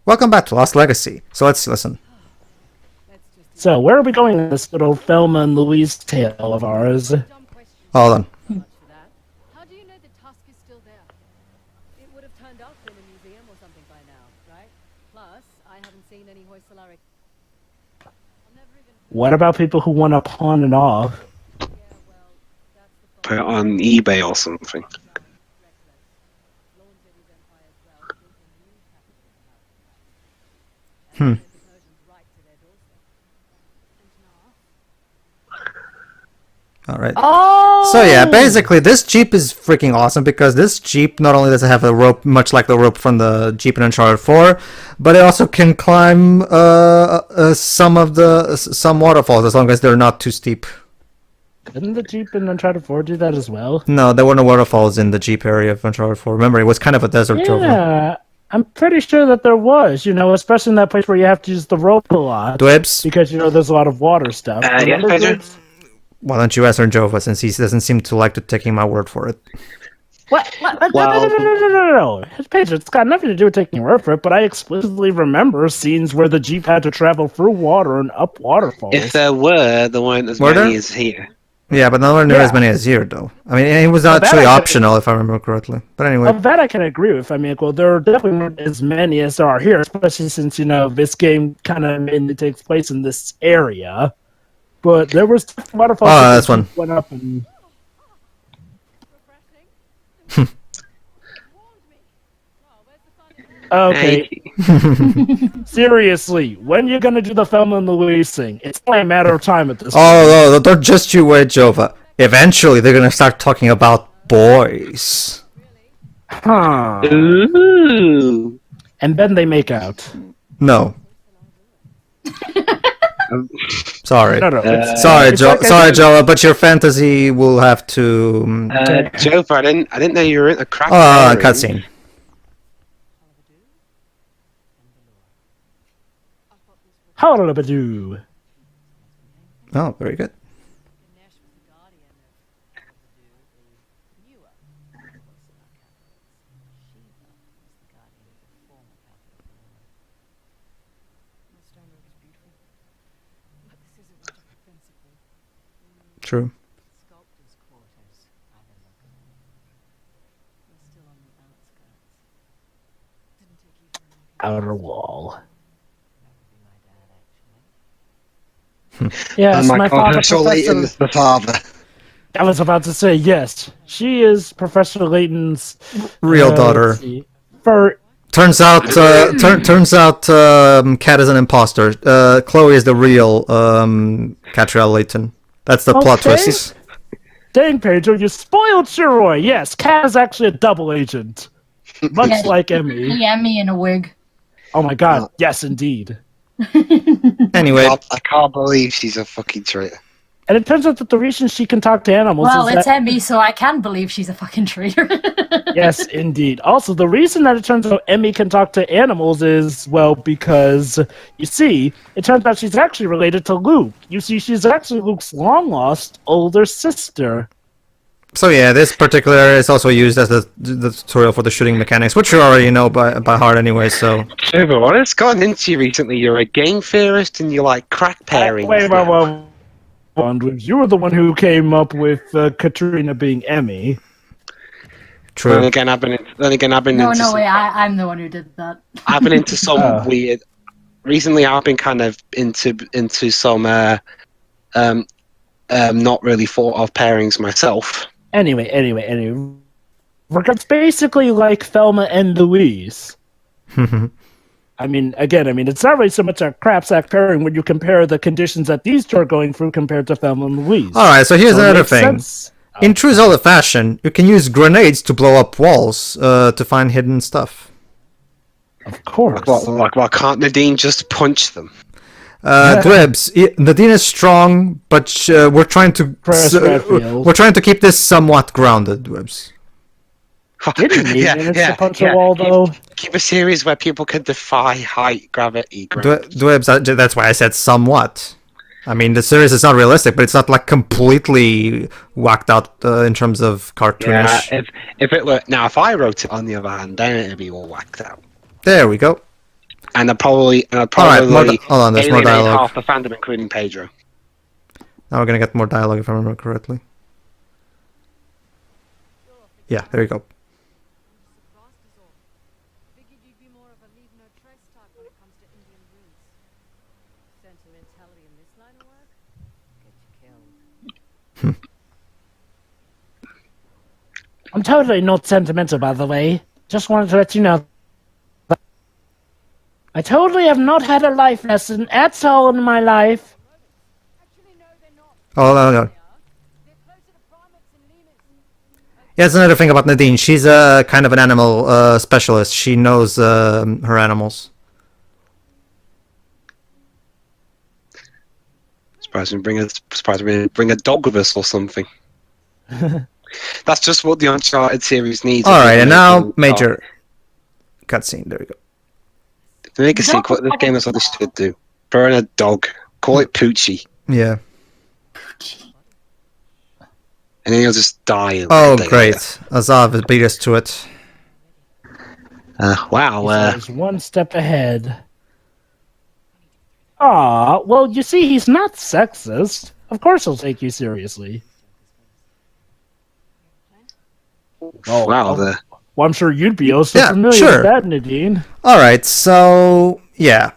Welcome back to Lost Legacy. So let's listen. So, where are we going in this little Thelma and Louise tale of ours? Hold on. How do you know the tusk is still there? It would have turned up in a museum or something by now, right? Plus, I haven't seen any Hoysalarik. What about people who want to pawn it off? Put it on eBay or something. Alright. Oh! So yeah, basically this Jeep is freaking awesome because this Jeep not only does it have a rope much like the rope from the Jeep in Uncharted 4, but it also can climb some waterfalls as long as they're not too steep. Didn't the Jeep in Uncharted 4 do that as well? No, there were no waterfalls in the Jeep area of Uncharted 4. Remember, it was kind of a desert rover. Yeah, I'm pretty sure that there was, especially in that place where you have to use the rope a lot. Dwebs? Because, there's a lot of water stuff. Yes, Pedro? Why don't you ask Jova, since he doesn't seem to like to taking my word for it? What? Well- No. Pedro, it's got nothing to do with taking your word for it, but I explicitly remember scenes where the Jeep had to travel through water and up waterfalls. If there weren't as Were there? many as here. Yeah, but nowhere near Yeah. as many as here, though. I mean, it was actually optional, if I remember correctly. But anyway. Of that I can agree with. I mean, there are definitely not as many as there are here, especially since, this game kind of mainly takes place in this area. But there was waterfalls Oh, that that's one. went up and... Okay, seriously, when you gonna do the Thelma and Louise thing? It's only a matter of time at this point. Oh, don't just you wait, Jova. Eventually, they're gonna start talking about boys. Huh. Ooh. And then they make out. No. Sorry. No, it's- Sorry, it's like I sorry, said- Jova, but your fantasy will have to... Joe, I didn't know you were in a crack. cutscene. Howdy-ba-doo. Oh, very good. True. Outer wall. Yes, my father, Professor Layton's the father. I was about to say yes. She is Professor Layton's Real daughter. let's see, For Turns out, Kat is an imposter. Chloe is the real Catriel Layton. That's the plot Okay. twist. dang, Pedro, you spoiled Shiroi. Yes, Kat is actually a double agent, much Yeah. like Emmy. Yeah, me in a wig. Oh my God, yes, indeed. Anyway, I can't believe she's a fucking traitor. And it turns out that the reason she can talk to animals Well, is it's that... Emmy, so I can believe she's a fucking traitor. Yes, indeed. Also, the reason that it turns out Emmy can talk to animals is, well, because, you see, it turns out she's actually related to Luke. You see, she's actually Luke's long-lost older sister. so yeah, this particular area is also used as the tutorial for the shooting mechanics, which you already know by heart anyway, so... Joe, but what has gotten into you recently? You're a game theorist and you like crack pairings. Wait, you were the one who came up with Katrina being Emmy. True. Then again, I've been no, into wait, I'm the one who did that. I've been into some Oh. weird. Recently, I've been kind of into some not really thought of pairings myself. Anyway. It's basically like Thelma and Louise. I mean, it's not really so much a crapsack pairing when you compare the conditions that these two are going through compared to Thelma and Louise. Alright, so here's So it another makes thing. sense. In true Zelda fashion, you can use grenades to blow up walls to find hidden stuff. Of course. Why can't Nadine just punch them? Dwebs, Nadine is strong, but we're trying to we're trying to keep this somewhat grounded, Dwebs. Didn't need minutes to punch a wall, though. Keep a series where people can defy height, gravity. Dwebs, that's why I said somewhat. I mean, the series is not realistic, but it's not like completely whacked out in terms of cartoonish. If it were now, if I wrote it on the other hand, then it'd be all whacked out. There we go. and I'd probably Hold on, there's more alienate dialogue. half the fandom, including Pedro. Now we're gonna get more dialogue if I remember correctly. Yeah, there you go. Figured you'd be more of a leave no trace type when it comes to Indian runes. Sentimentality in this line of work? Get you killed. I'm totally not sentimental, by the way. Just wanted to let you know. I totally have not had a life lesson at all in my life. Actually, no, they're not. Oh no. They're closer to primates and lemurs. Yeah, that's another thing about Nadine. She's a kind of an animal specialist. She knows her animals. Surprised we bring a dog with us or something. That's just what the Uncharted series needs. All right, and now major cutscene. There we go. To make a sequel, this game is what they should do. Throw in a dog. Call it Poochie. Yeah. And then he'll just die. Oh, great. Azav beat us to it. Wow. He's one step ahead. Well, you see, he's not sexist. Of course he'll take you seriously. Wow. Well, I'm sure you'd be also familiar with that, Nadine. Alright, so, yeah.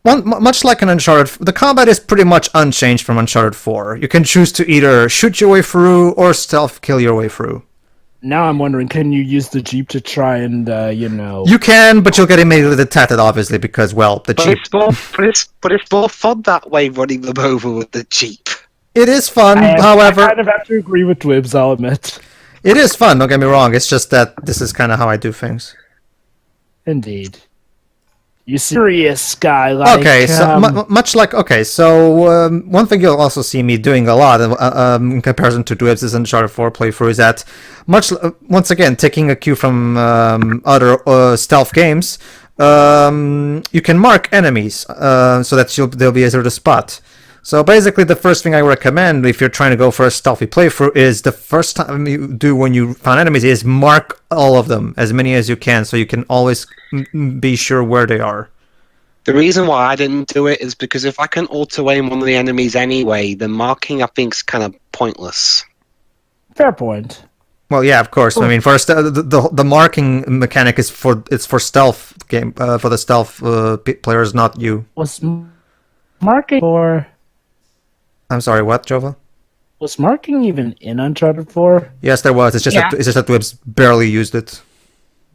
Much like in Uncharted, the combat is pretty much unchanged from Uncharted 4. You can choose to either shoot your way through or stealth kill your way through. Now I'm wondering, can you use the Jeep to try and, You can, but you'll get immediately detected, obviously, because, well, the Jeep... But it's more fun that way, running them over with the Jeep. It is fun, however... I kind of have to agree with Dwibs, I'll admit. It is fun, don't get me wrong, it's just that this is kind of how I do things. Indeed. You serious guy, like... Okay, so much like... Okay, so one thing you'll also see me doing a lot in comparison to Dwibs' Uncharted 4 playthrough is that, once again, taking a cue from other stealth games, you can mark enemies so that they'll be easier to spot. So basically, the first thing I recommend if you're trying to go for a stealthy playthrough is the first time you do when you find enemies is mark all of them, as many as you can, so you can always be sure where they are. The reason why I didn't do it is because if I can auto-aim one of the enemies anyway, the marking I think is kind of pointless. Fair point. Well, yeah, of course. I mean, first the marking mechanic is for stealth game for the stealth players, not you. Was marking for? I'm sorry, what, Jova? Was marking even in Uncharted 4? Yes, there was. It's just that Dwibs barely used it.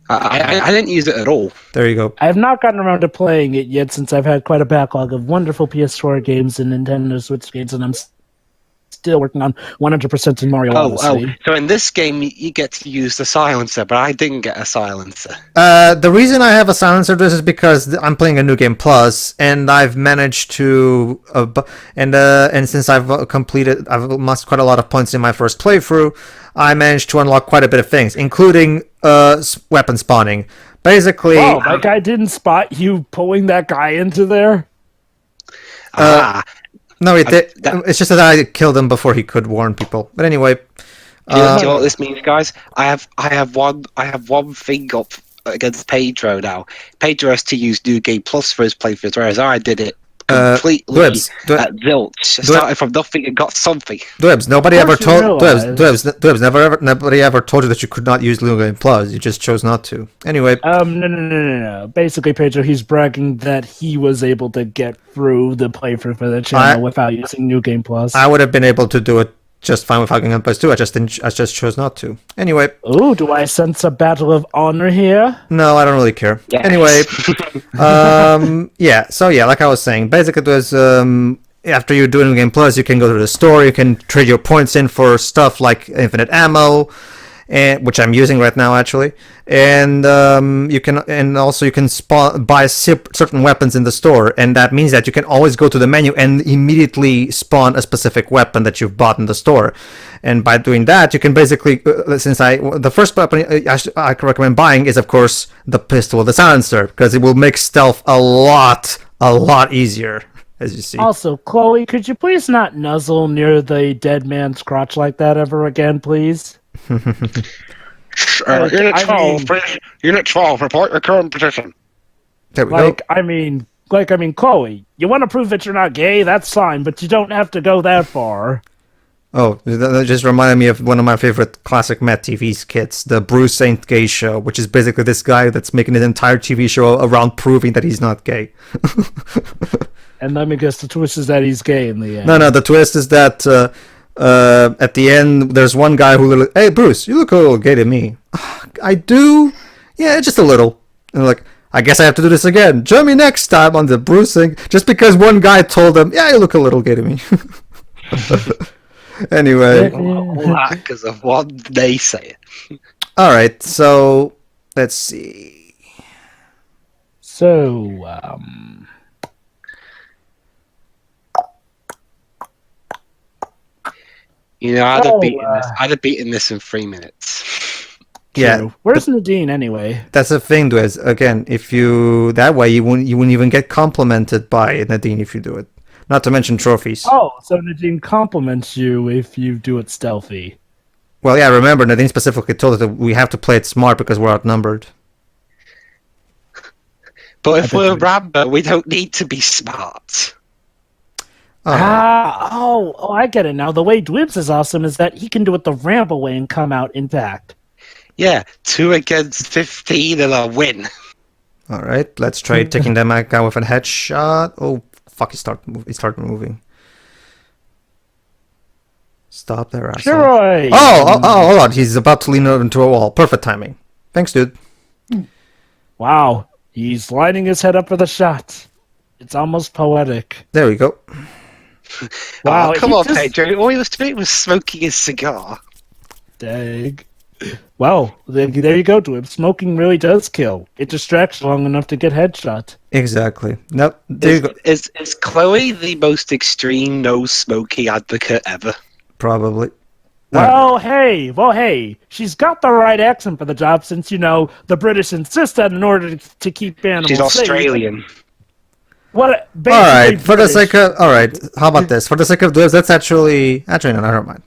I didn't use it at all. There you go. I have not gotten around to playing it yet since I've had quite a backlog of wonderful PS4 games and Nintendo Switch games, and I'm still working on 100% in Mario Odyssey. So in this game, you get to use the silencer, but I didn't get a silencer. The reason I have a silencer this is because I'm playing a New Game Plus, and I've managed to, and since I've amassed quite a lot of points in my first playthrough, I managed to unlock quite a bit of things, including weapon spawning. Basically, that guy didn't spot you pulling that guy into there. No, it did. It's just that I killed him before he could warn people. But anyway, do you know what this means, guys? I have one thing up against Pedro now. Pedro has to use New Game Plus for his playthroughs, whereas I did it completely at zilch. Started from nothing and got something. Dwibs, nobody ever told you that you could not use New Game Plus. You just chose not to. Anyway. No. Basically, Pedro, he's bragging that he was able to get through the playthrough for the channel without using New Game Plus. I would have been able to do it just fine without New Game Plus too. I just chose not to. Anyway. Ooh, do I sense a battle of honor here? No, I don't really care. Yes. Anyway, So like I was saying, basically there's after you're doing Game Plus, you can go to the store, you can trade your points in for stuff like infinite ammo, which I'm using right now actually, and you can buy certain weapons in the store, and that means that you can always go to the menu and immediately spawn a specific weapon that you've bought in the store. And by doing that, you can basically, the first weapon I can recommend buying is of course the pistol with the silencer, because it will make stealth a lot easier. As you see. Also, Chloe, could you please not nuzzle near the dead man's crotch like that ever again, please? Unit 12, report your current position. There we go. I mean, Chloe, you want to prove that you're not gay? That's fine, but you don't have to go that far. Oh, that just reminded me of one of my favorite classic Matt TV skits, the Bruce Ain't Gay show, which is basically this guy that's making his entire TV show around proving that he's not gay. And let me guess, the twist is that he's gay in the end. No, the twist is that at the end, there's one guy who literally, hey, Bruce, you look a little gay to me. I do? Yeah, just a little. And they're like, I guess I have to do this again. Join me next time on the Bruce thing, just because one guy told him, yeah, you look a little gay to me. Anyway. All that because of what they say. Alright, so let's see. So, You know, I'd have beaten this in 3 minutes. Yeah. Where's Nadine anyway? That's the thing, Dwez. Again, if you that way you wouldn't even get complimented by Nadine if you do it. Not to mention trophies. Oh, so Nadine compliments you if you do it stealthy. Well, yeah, remember, Nadine specifically told us that we have to play it smart because we're outnumbered. But if we're Rambo, we don't need to be smart. I get it now. The way Dwibs is awesome is that he can do it the Rambo way and come out intact. Yeah, 2 against 15 and I'll win. Alright, let's try taking them out with a headshot. Oh, fuck, he started moving. Stop there, asshole. Sure. Oh, hold on. He's about to lean into a wall. Perfect timing. Thanks, dude. Wow. He's lining his head up for the shot. It's almost poetic. There we go. Wow. Come on, Pedro. All he was doing was smoking his cigar. Dang. Well, there you go, Dwib. Smoking really does kill. It distracts long enough to get headshot. Exactly. Nope. There you go. Is Chloe the most extreme no-smoking advocate ever? Probably. Well, hey, she's got the right accent for the job since, the British insist that in order to keep animals She's safe. Australian. Alright, for the sake of... Alright, how about this? For the sake of Dwibs, that's actually... Actually, no, never mind.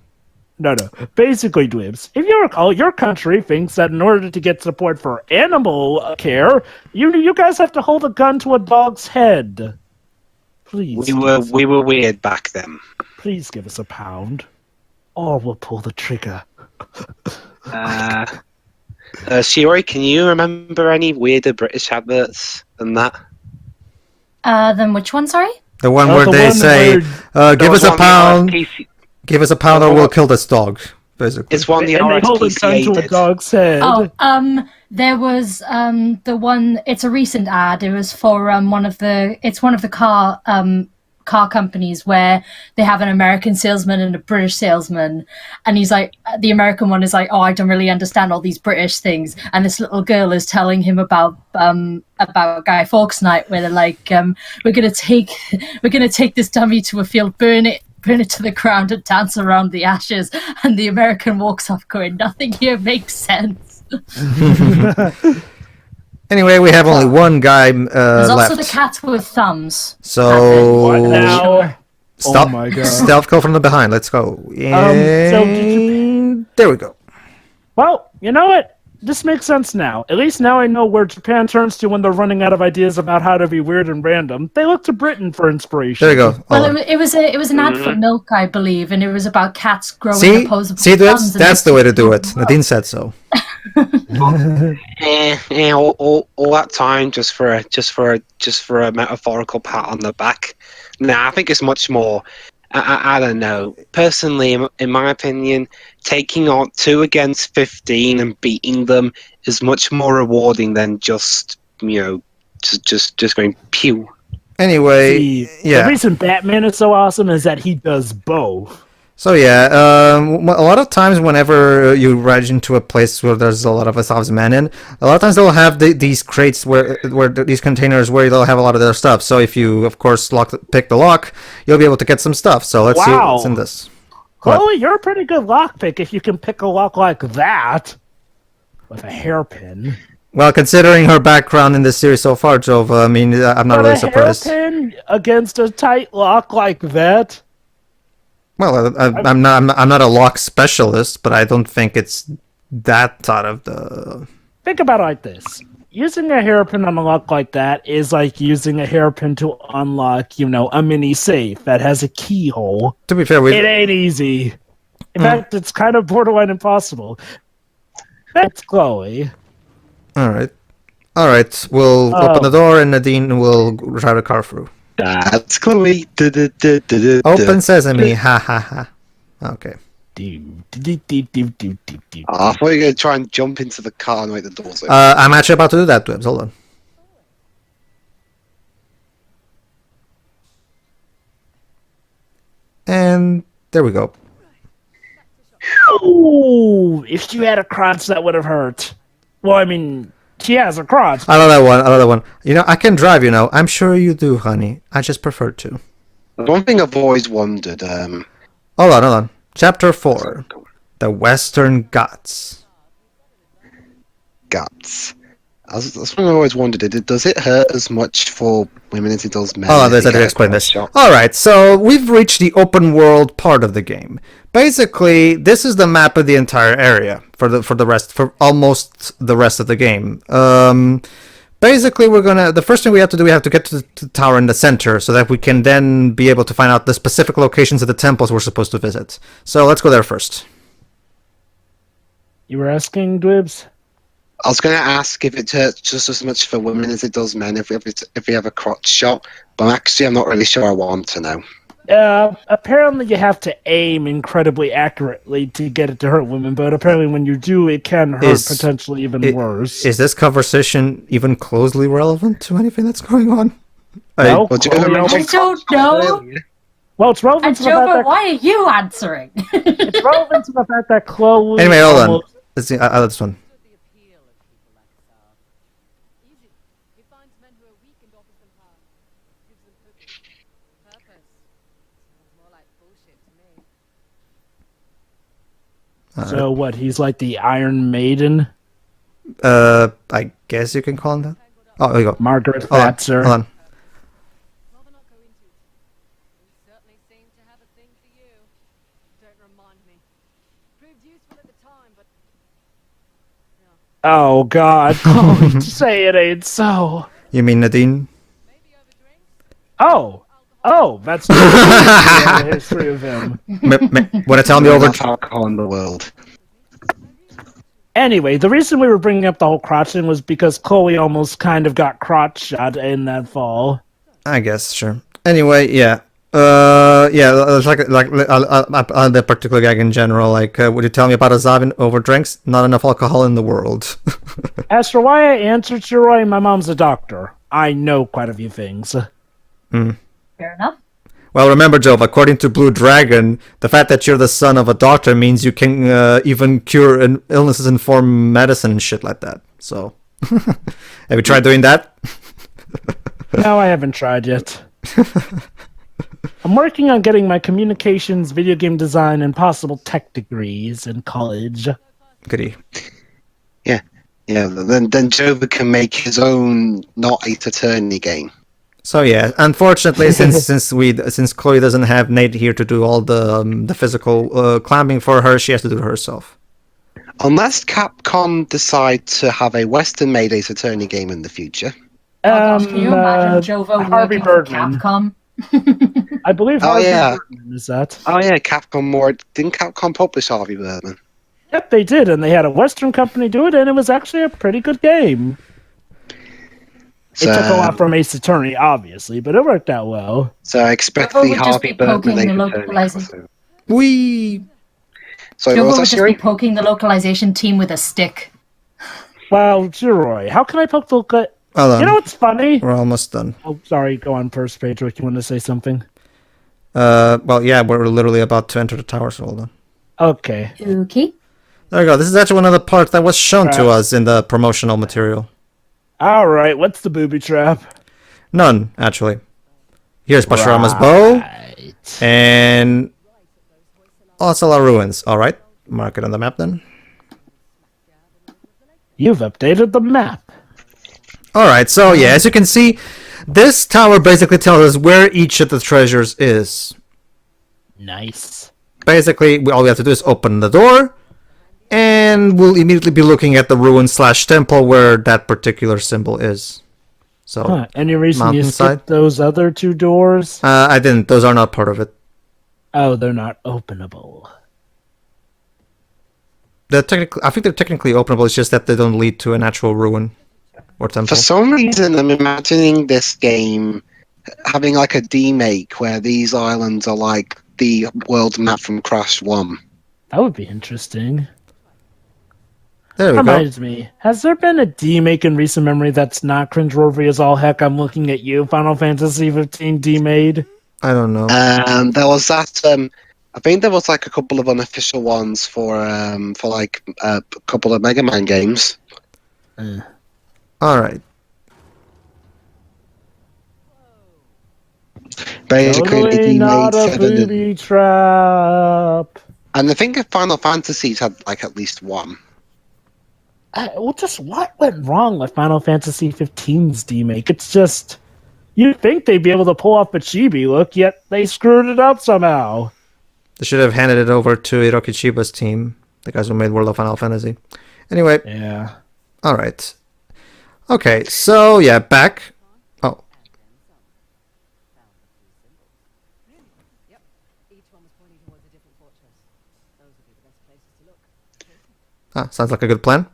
No. Basically, Dwibs, if you recall, your country thinks that in order to get support for animal care, you guys have to hold a gun to a dog's head. Please. We were weird back then. Please give us £1, or we'll pull the trigger. Shiori, can you remember any weirder British adverts than that? Then which one, sorry? The one where they say, give us £1, give us £1 or we'll kill this dog, basically. It's one the and they hold a gun RSPCA to a did. dog's head. Oh, there was the one. It's a recent ad. It was for one of the car companies where they have an American salesman and a British salesman, and he's like, the American one is like, oh, I don't really understand all these British things, and this little girl is telling him about Guy Fawkes Night, where they're like, we're gonna take this dummy to a field, burn it to the ground and dance around the ashes, and the American walks off going, nothing here makes sense. Anyway, we have only one guy There's left. also the cat with thumbs. So... What now? Stop. Oh my god. Stealth kill from the behind. Let's go. So did you... There we go. Well, you know what? This makes sense now. At least now I know where Japan turns to when they're running out of ideas about how to be weird and random. They look to Britain for inspiration. There you go. Well, it was an ad for milk, I believe, and it was about cats growing See, opposable that's thumbs. that's the way to do it. Nadine said so. All that time just for a metaphorical pat on the back. Nah, I think it's much more. I don't know. Personally, in my opinion, taking on 2 against 15 and beating them is much more rewarding than just going pew. Anyway, yeah. The reason Batman is so awesome is that he does both. So yeah, a lot of times whenever you ride into a place where there's a lot of assassins men in, a lot of times they'll have these crates where these containers where they'll have a lot of their stuff. So if you, of course, pick the lock, you'll be able to get some stuff. So let's see what's in this. Chloe, you're a pretty good lockpick if you can pick a lock like that with a hairpin. Well, considering her background in this series so far, Jova, I mean, I'm not really surprised. A hairpin against a tight lock like that? Well, I'm not a lock specialist, but I don't think it's that out of the... Think about it like this. using a hairpin on a lock like that is like using a hairpin to unlock, a mini safe that has a keyhole. To be fair, it ain't easy. In fact, it's kind of borderline impossible. That's Chloe. All right. We'll open the door, and Nadine will drive the car through. That's Chloe. Open sesame. Ha ha ha. Okay. I thought you were going to try and jump into the car and make the doors open. I'm actually about to do that, Dwebs. Hold on. And there we go. Oh, if she had a crotch, that would have hurt. Well, I mean, she has a crotch. I love that one. I can drive, I'm sure you do, honey. I just prefer to. One thing I've always wondered... Hold on. Chapter 4. The Western Ghats. That's what I always wondered. Does it hurt as much for women as it does men? Oh, I did explain this. Alright, so we've reached the open world part of the game. Basically, this is the map of the entire area for almost the rest of the game. Basically, the first thing we have to do, we have to get to the tower in the center so that we can then be able to find out the specific locations of the temples we're supposed to visit. So let's go there first. You were asking, Dwebs? I was going to ask if it hurts just as much for women as it does men if we have a crotch shot, but I'm not really sure I want to know. Apparently you have to aim incredibly accurately to get it to hurt women, but apparently when you do, it can hurt potentially even worse. Is this conversation even closely relevant to anything that's going on? I don't know. Well, it's relevant to the fact that... why are you answering? It's relevant to the fact that Chloe... Anyway, hold on. Let's see. This one. So what, he's like the Iron Maiden? I guess you can call him that. Oh, there you go. Margaret Thatcher. Hold on. Oh, God. Don't say it ain't so. You mean Nadine? Oh, that's the history of him. Want to tell me over alcohol in the world? Anyway, the reason we were bringing up the whole crotch thing was because Chloe almost kind of got crotch shot in that fall. I guess, sure. Anyway, yeah. It's like the particular gag in general. Like, would you tell me about a Zavin over drinks? Not enough alcohol in the world. As for why I answered Shiroi, my mom's a doctor. I know quite a few things. Fair enough. Well, remember, Job, according to Blue Dragon, the fact that you're the son of a doctor means you can even cure illnesses and form medicine and shit like that. So, have you tried doing that? No, I haven't tried yet. I'm working on getting my communications, video game design, and possible tech degrees in college. Goody. Yeah. Then Jova can make his own not Ace Attorney game. So yeah, unfortunately, since Chloe doesn't have Nate here to do all the physical climbing for her, she has to do it herself. Unless Capcom decide to have a Western-made Ace Attorney game in the future. Can you imagine Jova Harvey working for Birdman. Capcom? I believe Harvey Birdman is that. Oh yeah, didn't Capcom publish Harvey Birdman? Yep, they did, and they had a Western company do it, and it was actually a pretty good game. So, it took a lot from Ace Attorney, obviously, but it worked out well. So I expect Jova the would just Harvey be Birdman poking Ace the Attorney localization. Sorry, Jova what would was just that, be Shiri? poking the localization team with a stick. Well, Shiroi, how can I poke the... You know what's funny? We're almost done. Oh, sorry, go on first, Pedro, if you want to say something. Well, yeah, we're literally about to enter the tower, so hold on. Okay. Okay. There we go. This is actually one of the parts that was shown to us in the promotional material. Alright, what's the booby trap? None, actually. Here's Pashurama's bow. And Osala Ruins. Alright, mark it on the map then. You've updated the map. Alright, so yeah, as you can see, this tower basically tells us where each of the treasures is. Nice. Basically, all we have to do is open the door, and we'll immediately be looking at the ruin/temple where that particular symbol is. So, any reason you mountainside. skipped those other 2 doors? I didn't. Those are not part of it. Oh, they're not openable. I think they're technically openable. It's just that they don't lead to an actual ruin or temple. For some reason, I'm imagining this game having like a demake where these islands are like the world map from Crash 1. That would be interesting. There we go. Reminds me, has there been a demake in recent memory that's not cringeworthy as all heck? I'm looking at you, Final Fantasy 15 demade. I don't know. There was that. I think there was like a couple of unofficial ones for like a couple of Mega Man games. All right. Basically, Totally they not made a 7 booby trap. and I think Final Fantasies had like at least one. What went wrong with Final Fantasy 15's demake? It's just, you'd think they'd be able to pull off a chibi look, yet they screwed it up somehow. They should have handed it over to Hiroki Chiba's team, the guys who made World of Final Fantasy. Anyway, Yeah. all right. Okay, so yeah, back. Oh, Yep. Each one was pointing towards a different fortress. Those would be the best places to look. sounds like a good plan.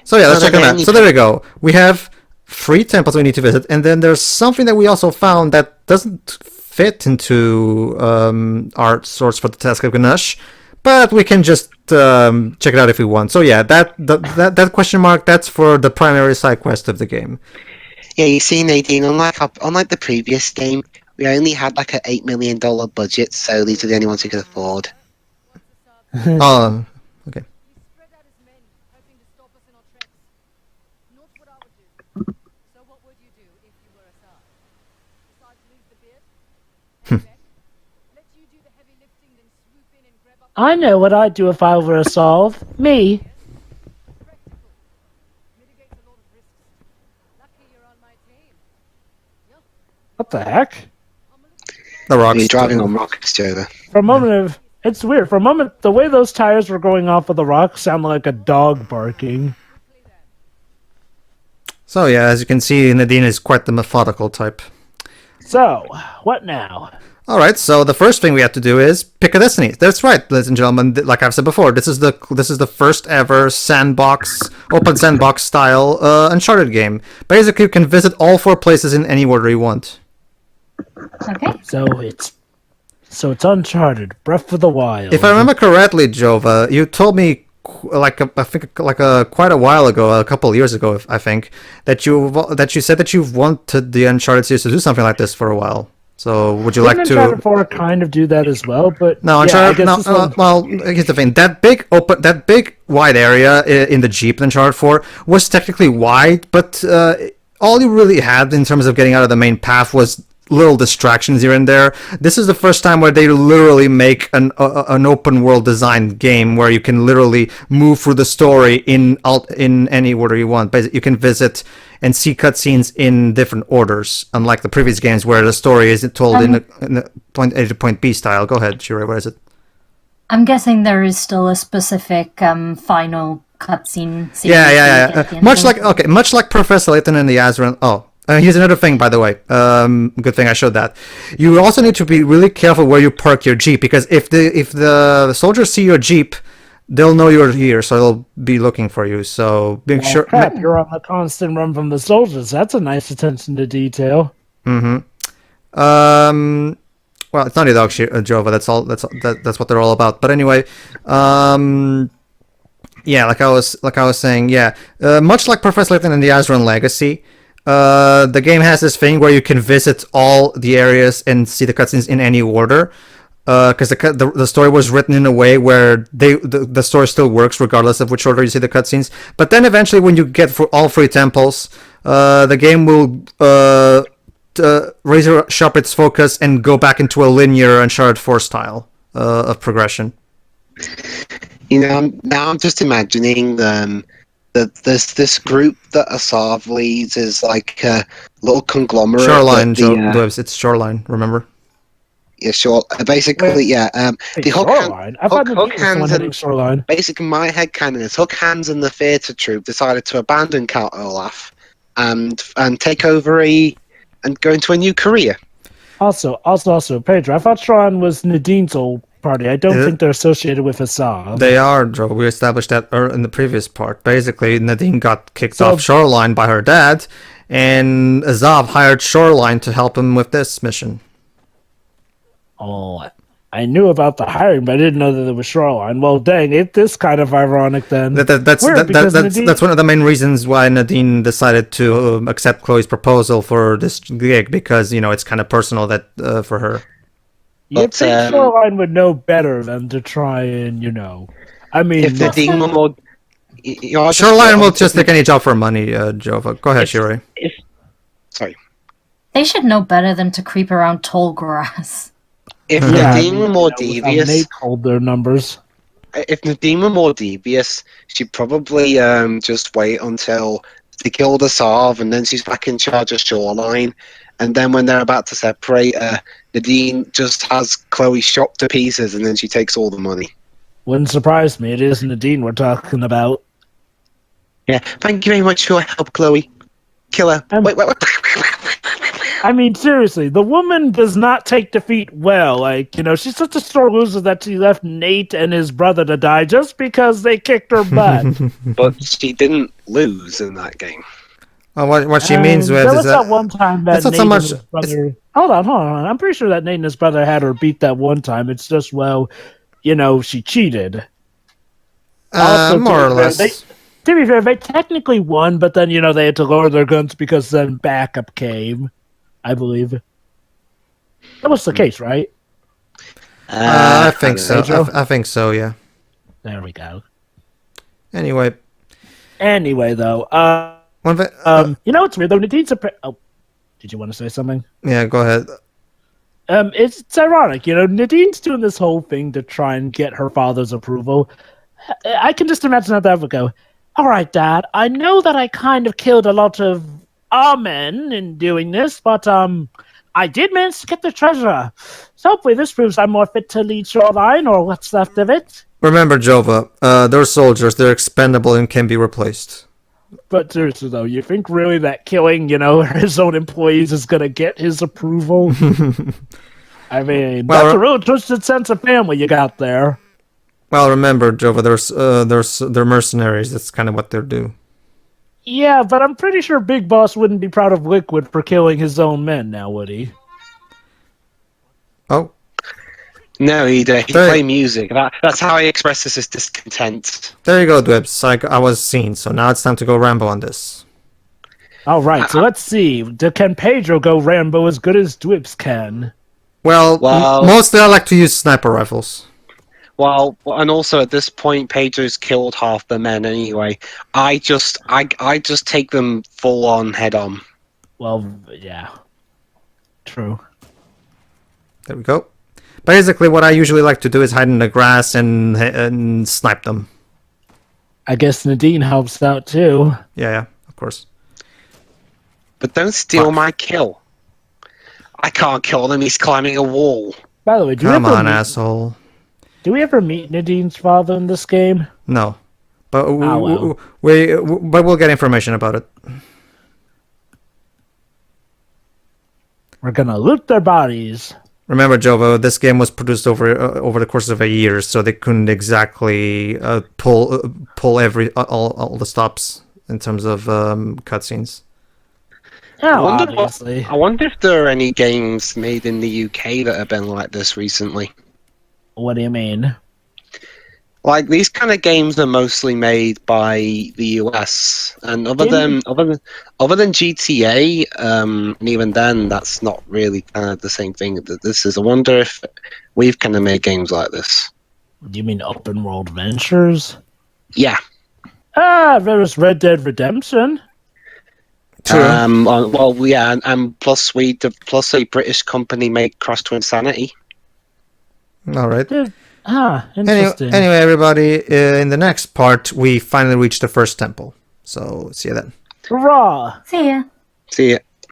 So yeah, let's So check them then out. you So there we go. We have 3 temples we need to visit, and then there's something that we also found that doesn't fit into our source for the task of Ganesh, but we can just check it out if we want. So yeah, that question mark, that's for the primary side quest of the game. Yeah, you see, Nadine, unlike the previous game, we only had like an $8 million budget, so these are the only ones we could afford. Oh, okay. You spread out as men, hoping to stop us in our tracks. Not what I would do. So what would you do if you were Assad? Besides lose the beard? Check. Let you do the heavy lifting, then swoop in and grab up I know what I'd do if I were a solve. Me. practical. Mitigates a lot of risks. Lucky you're on my team. Yup. What the heck? The rocks. You're driving on rockets, Jova. For a moment, it's weird. For a moment, the way those tires were going off of the rocks sounded like a dog barking. So yeah, as you can see, Nadine is quite the methodical type. So, what now? All right, so the first thing we have to do is pick a destiny. That's right, ladies and gentlemen. Like I've said before, this is the first ever open sandbox style Uncharted game. Basically, you can visit all 4 places in any order you want. Okay. So it's Uncharted, Breath of the Wild. If I remember correctly, Jova, you told me quite a while ago, a couple of years ago, I think, that you said that you've wanted the Uncharted series to do something like this for a while. So would you like to? Uncharted 4 kind of do that as well, but No, yeah, Uncharted. I guess this one- Well, here's the thing: that big wide area in the Jeep in Uncharted 4 was technically wide, but all you really had in terms of getting out of the main path was little distractions here and there. This is the first time where they literally make an open world design game where you can literally move through the story in any order you want. Basically, you can visit and see cutscenes in different orders, unlike the previous games where the story is told in the point A to point B style. Go ahead, Shuri. What is it? I'm guessing there is still a specific final cutscene. Yeah. Much like Professor Layton and the Azran. Oh. Here's another thing, by the way. Good thing I showed that. You also need to be really careful where you park your Jeep, because if the soldiers see your Jeep, they'll know you're here, so they'll be looking for you. So make sure. Crap, you're on the constant run from the soldiers. That's a nice attention to detail. Mm-hmm. Well, it's Naughty Dog, Jova. That's what they're all about. But anyway, yeah, like I was saying, yeah. Much like Professor Layton and the Azran Legacy. The game has this thing where you can visit all the areas and see the cutscenes in any order, because the story was written in a way where the story still works regardless of which order you see the cutscenes. But then eventually, when you get for all 3 temples, the game will razor sharp its focus and go back into a linear Uncharted 4 style of progression. You know, now I'm just imagining this group that Asav leads is like a little conglomerate. Shoreline, it's Shoreline, remember? Yeah, sure. Basically, Wait, yeah. The hook Shoreline? I thought hook Nadine was the one hands heading and Shoreline. basically my headcanon is Hook Hands and the theatre troupe decided to abandon Count Olaf and take over and go into a new career. Also, Pedro, I thought Shoreline was Nadine's old party. I don't think they're associated with Asav. They are, Joe. We established that in the previous part. Basically, Nadine got kicked off Shoreline by her dad, and Azav hired Shoreline to help him with this mission. Oh, I knew about the hiring, but I didn't know that it was Shoreline. Well, dang, it is kind of ironic then. That's one of the main reasons why Nadine decided to accept Chloe's proposal for this gig, because it's kind of personal that for her. You'd think Shoreline would know better than to try and, I mean, if Nadine were more, Shoreline will just take any job for money, Jova. Go ahead, Shiri. Sorry. They should know better than to creep around tall grass. If Nadine were more devious, they hold their numbers. If Nadine were more devious, she'd probably just wait until they killed Asav, and then she's back in charge of Shoreline. And then when they're about to separate, Nadine just has Chloe shot to pieces, and then she takes all the money. Wouldn't surprise me. It is Nadine we're talking about. Yeah, thank you very much for your help, Chloe. Killer. Wait. I mean, seriously, the woman does not take defeat well. Like, she's such a sore loser that she left Nate and his brother to die just because they kicked her butt. But she didn't lose in that game. What she means there is was that one time that Nate and his brother... Hold on. I'm pretty sure that Nate and his brother had her beat that one time. It's just, she cheated. More or less. To be fair, they technically won, but then, they had to lower their guns because then backup came, I believe. That was the case, right? I think so. I think so, yeah. There we go. Anyway, though, it's weird, though. Nadine's did you want to say something? Yeah, go ahead. It's ironic, Nadine's doing this whole thing to try and get her father's approval. I can just imagine how that would go. All right, Dad, I know that I kind of killed a lot of our men in doing this, but I did manage to get the treasure. So hopefully this proves I'm more fit to lead Shoreline, or what's left of it. Remember, Jova, they're soldiers. They're expendable and can be replaced. But seriously, though, you think really that killing, his own employees is going to get his approval? I mean, that's a real twisted sense of family you got there. Well, remember, Jova, they're mercenaries. That's kind of what they're due. Yeah, but I'm pretty sure Big Boss wouldn't be proud of Liquid for killing his own men now, would he? Oh. No, he'd play music. That's how he expresses his discontent. There you go, Dwebs. I was seen, so now it's time to go Rambo on this. All right, so let's see. Can Pedro go Rambo as good as Dwebs can? Well, mostly I like to use sniper rifles. Well, and also at this point, Pedro's killed half the men anyway. I just take them full on, head on. Well, yeah, true. There we go. Basically, what I usually like to do is hide in the grass and snipe them. I guess Nadine helps out too. Yeah, of course. But don't steal my kill. I can't kill him. He's climbing a wall. By the way, asshole. Do we ever meet Nadine's father in this game? No, but we'll get information about it. We're gonna loot their bodies. Remember, Jovo, this game was produced over the course of a year, so they couldn't exactly pull all the stops in terms of cutscenes. Oh, obviously. I wonder if there are any games made in the UK that have been like this recently. What do you mean? Like, these kind of games are mostly made by the US, and other than GTA, and even then, that's not really kind of the same thing that this is. I wonder if we've kind of made games like this. Do you mean open world ventures? Yeah. There's Red Dead Redemption. True. And plus a British company made Cross to Insanity. All right. Interesting. Anyway, everybody, in the next part, we finally reached the first temple. So, see you then. Hurrah! See ya. See ya.